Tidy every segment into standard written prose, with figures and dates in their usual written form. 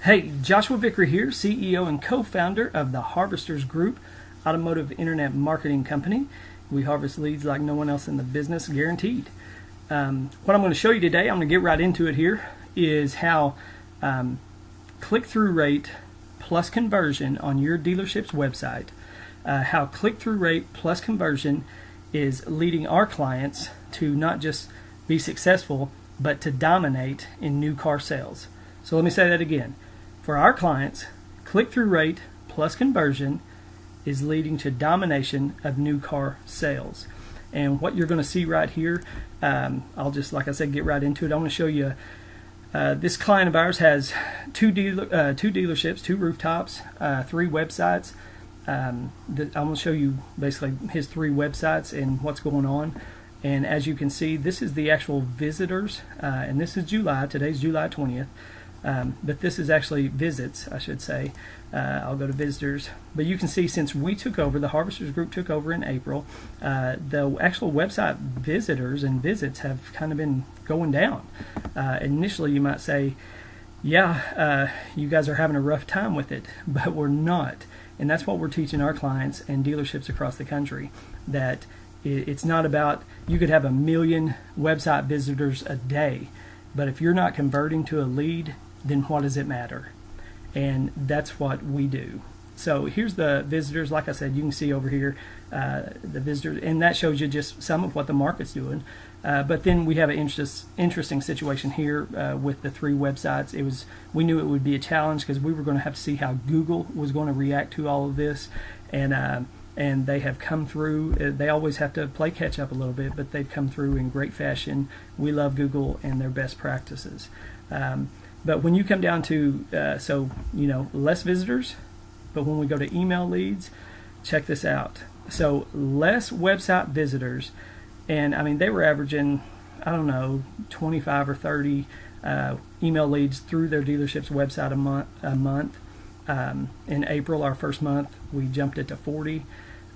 Hey, Joshua Vicker here, CEO and co-founder of the Harvesters Group, Automotive Internet Marketing Company. We harvest leads like no one else in the business, guaranteed. What I'm going to show you today, I'm going to get right into it here, is how click-through rate plus conversion on your dealership's website, how click-through rate plus conversion is leading our clients to not just be successful, but to dominate in new car sales. So let me say that again. For our clients, click-through rate plus conversion is leading to domination of new car sales. And what you're going to see right here, I'll just, like I said, get right into it. I'm going to show you, this client of ours has two dealerships, 2 rooftops, 3 websites. I'm going to show you basically his 3 websites and what's going on. And as you can see, this is the actual visitors, and this is July. Today's July 20th. But this is actually visits, I should say. I'll go to visitors. But you can see since we took over, the Harvesters Group took over in April, the actual website visitors and visits have kind of been going down. Initially, you might say, yeah, you guys are having a rough time with it, but we're not. And that's what we're teaching our clients and dealerships across the country, that it's not about, you could have 1 million website visitors a day, but if you're not converting to a lead, then what does it matter? And that's what we do. So here's the visitors. Like I said, you can see over here the visitors, and that shows you just some of what the market's doing. But then we have an interesting situation here with the 3 websites. We knew it would be a challenge because we were going to have to see how Google was going to react to all of this, and they have come through. They always have to play catch up a little bit, but they've come through in great fashion. We love Google and their best practices. But when you come down to, less visitors, but when we go to email leads, check this out. So less website visitors, and I mean, they were averaging, 25 or 30 email leads through their dealership's website a month. In April, our first month, we jumped it to 40.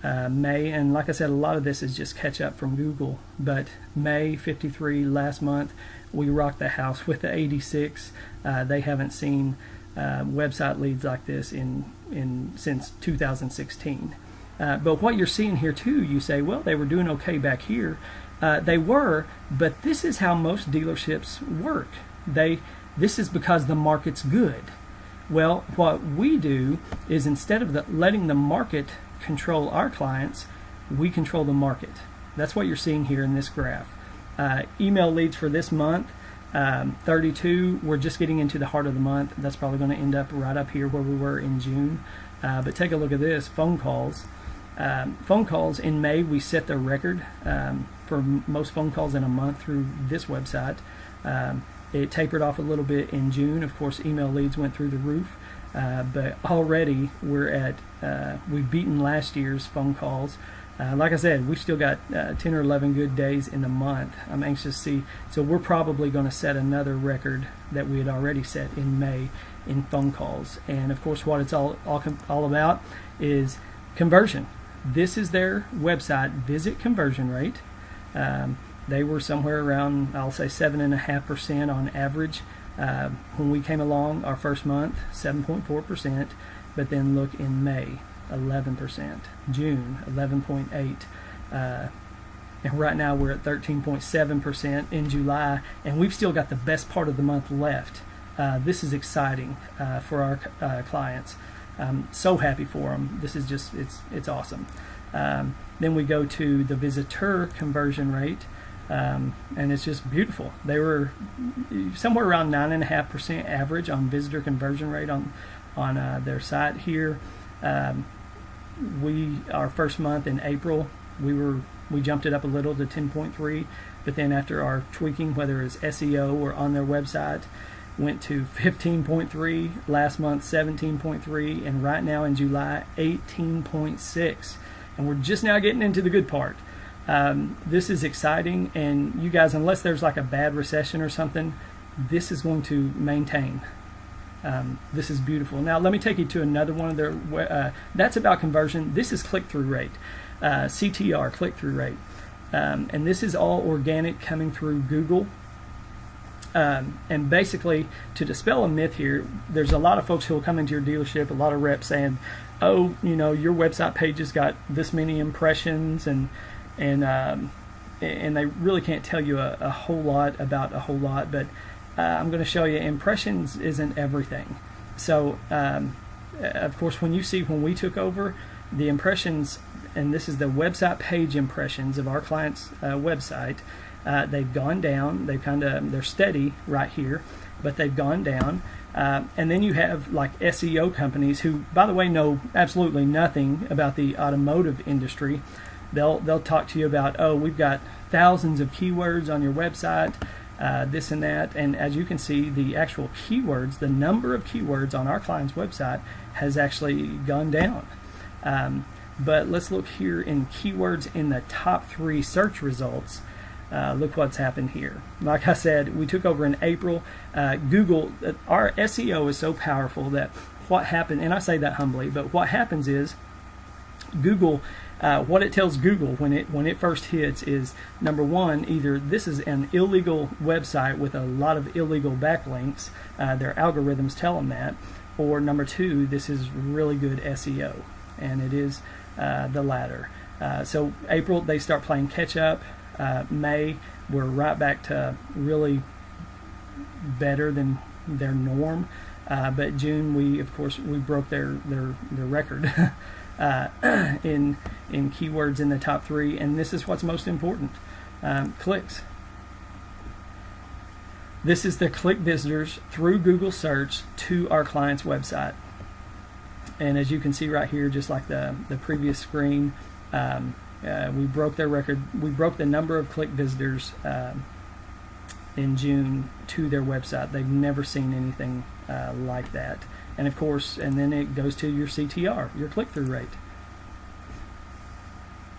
May, and like I said, a lot of this is just catch up from Google, but May 53. Last month we rocked the house with the 86. They haven't seen website leads like this since 2016. But what you're seeing here too, you say, well, they were doing okay back here. They were, but this is how most dealerships work. This is because the market's good. Well, what we do is, instead of letting the market control our clients, we control the market. That's what you're seeing here in this graph. Email leads for this month, 32. We're just getting into the heart of the month. That's probably going to end up right up here where we were in June. But take a look at this, phone calls. Phone calls in May, we set the record for most phone calls in a month through this website. It tapered off a little bit in June. Of course, email leads went through the roof, but already we've beaten last year's phone calls. Like I said, we've still got 10 or 11 good days in the month. I'm anxious to see. So we're probably going to set another record that we had already set in May in phone calls. And of course, what it's all about is conversion. This is their website visit conversion rate. They were somewhere around, I'll say, 7.5% on average when we came along our first month, 7.4%. But then look in May, 11%, June, 11.8%. And right now we're at 13.7% in July, and we've still got the best part of the month left. This is exciting for our clients. I'm so happy for them. This is just, it's awesome. Then we go to the visitor conversion rate. And it's just beautiful. They were somewhere around 9.5% average on visitor conversion rate on their site here. Our first month in April, we jumped it up a little to 10.3, but then after our tweaking, whether it's SEO or on their website, went to 15.3, last month 17.3, and right now in July 18.6. And we're just now getting into the good part. This is exciting, and you guys, unless there's like a bad recession or something, this is going to maintain. This is beautiful. Now let me take you to another one of their, that's about conversion. This is click-through rate, CTR, click-through rate. And this is all organic coming through Google. And basically, to dispel a myth here, there's a lot of folks who will come into your dealership, a lot of reps saying, oh, your website page has got this many impressions, and they really can't tell you a whole lot about a whole lot. But I'm going to show you impressions isn't everything. So, of course, when we took over, the impressions, and this is the website page impressions of our client's website, they've gone down. They're steady right here, but they've gone down. And then you have like SEO companies who, by the way, know absolutely nothing about the automotive industry. They'll talk to you about, oh, we've got thousands of keywords on your website, this and that. And as you can see, the actual keywords, the number of keywords on our client's website has actually gone down. But let's look here in keywords in the top 3 search results. Look what's happened here. Like I said, we took over in April. Google, our SEO is so powerful that what happened, and I say that humbly, but what happens is Google, what it tells Google when it first hits is, number one, either this is an illegal website with a lot of illegal backlinks, their algorithms tell them that, or number 2, this is really good SEO, and it is the latter. So April, they start playing catch up. May, we're right back to really better than their norm. But June, we broke their record in keywords in the top 3, and this is what's most important: clicks. This is the click visitors through Google search to our client's website. And as you can see right here, just like the previous screen, we broke their record. We broke the number of click visitors in June to their website. They've never seen anything like that. And of course, and then it goes to your CTR, your click-through rate.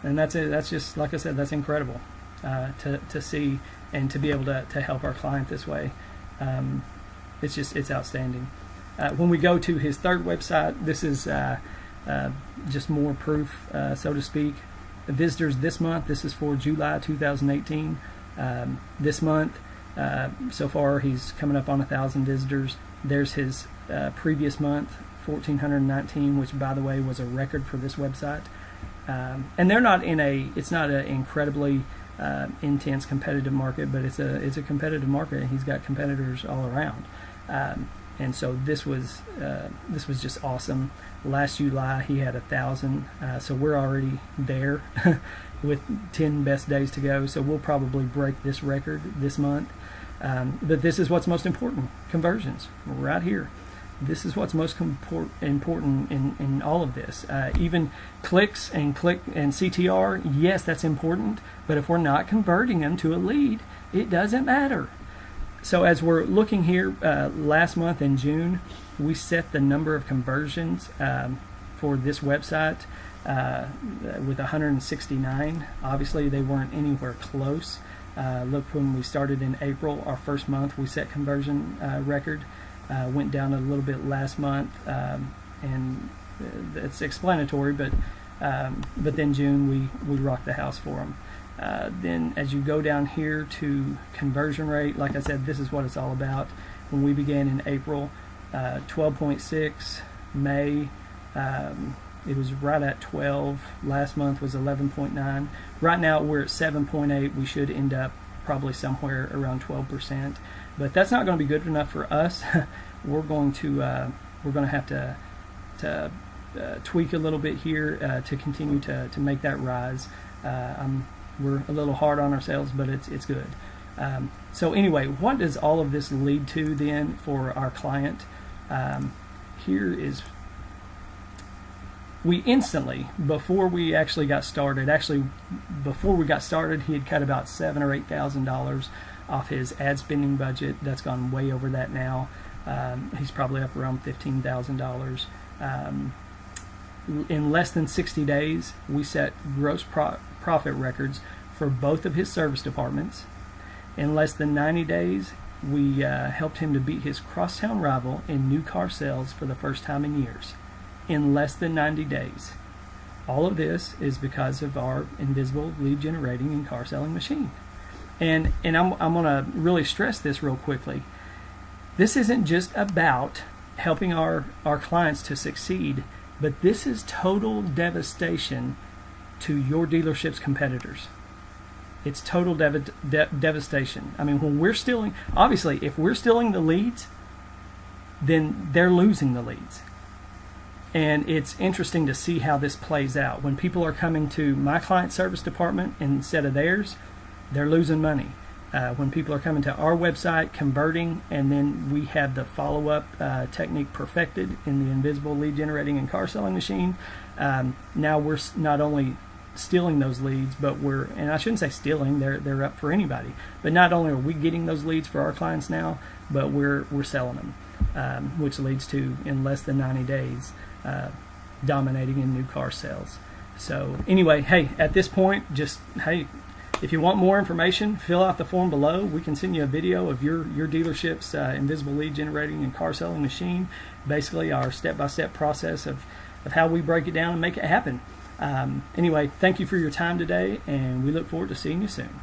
And that's it. That's just, like I said, that's incredible to see and to be able to help our client this way. It's outstanding. When we go to his third website, this is just more proof, so to speak. The visitors this month, this is for July 2018. This month, so far, he's coming up on 1,000 visitors. There's his previous month, 1,419, which, by the way, was a record for this website. And they're not it's not an incredibly intense competitive market, but it's a competitive market, and he's got competitors all around. And so this was just awesome. Last July he had 1,000, so we're already there with 10 best days to go. So we'll probably break this record this month. But this is what's most important: conversions, right here. This is what's most important in all of this. Even clicks and CTR, yes, that's important. But if we're not converting them to a lead, it doesn't matter. So as we're looking here, last month in June, we set the number of conversions for this website with 169. Obviously, they weren't anywhere close. Look, when we started in April, our first month, we set conversion record. Went down a little bit last month, and it's explanatory, but then June, we rocked the house for them. Then as you go down here to conversion rate, like I said, this is what it's all about. When we began in April, 12.6, May, it was right at 12. Last month was 11.9. Right now we're at 7.8. We should end up probably somewhere around 12%. But that's not going to be good enough for us. We're going to have to tweak a little bit here to continue to make that rise. We're a little hard on ourselves, but it's good. So anyway, what does all of this lead to then for our client? Here is, we instantly, before we actually got started, he had cut about $7,000 or $8,000 off his ad spending budget. That's gone way over that now. He's probably up around $15,000. In less than 60 days, we set gross profit records for both of his service departments. In less than 90 days, we helped him to beat his crosstown rival in new car sales for the first time in years. In less than 90 days. All of this is because of our invisible lead generating and car selling machine. And I'm going to really stress this real quickly. This isn't just about helping our clients to succeed, but this is total devastation to your dealership's competitors. It's total devastation. I mean, when we're stealing, obviously, if we're stealing the leads, then they're losing the leads. And it's interesting to see how this plays out. When people are coming to my client service department instead of theirs, they're losing money. When people are coming to our website, converting, and then we have the follow-up technique perfected in the invisible lead generating and car selling machine, now we're not only stealing those leads, but and I shouldn't say stealing, they're up for anybody, but not only are we getting those leads for our clients now, but we're selling them, which leads to, in less than 90 days, dominating in new car sales. So anyway, hey, at this point, if you want more information, fill out the form below. We can send you a video of your dealership's invisible lead generating and car selling machine, basically our step-by-step process of how we break it down and make it happen. Anyway, thank you for your time today, and we look forward to seeing you soon.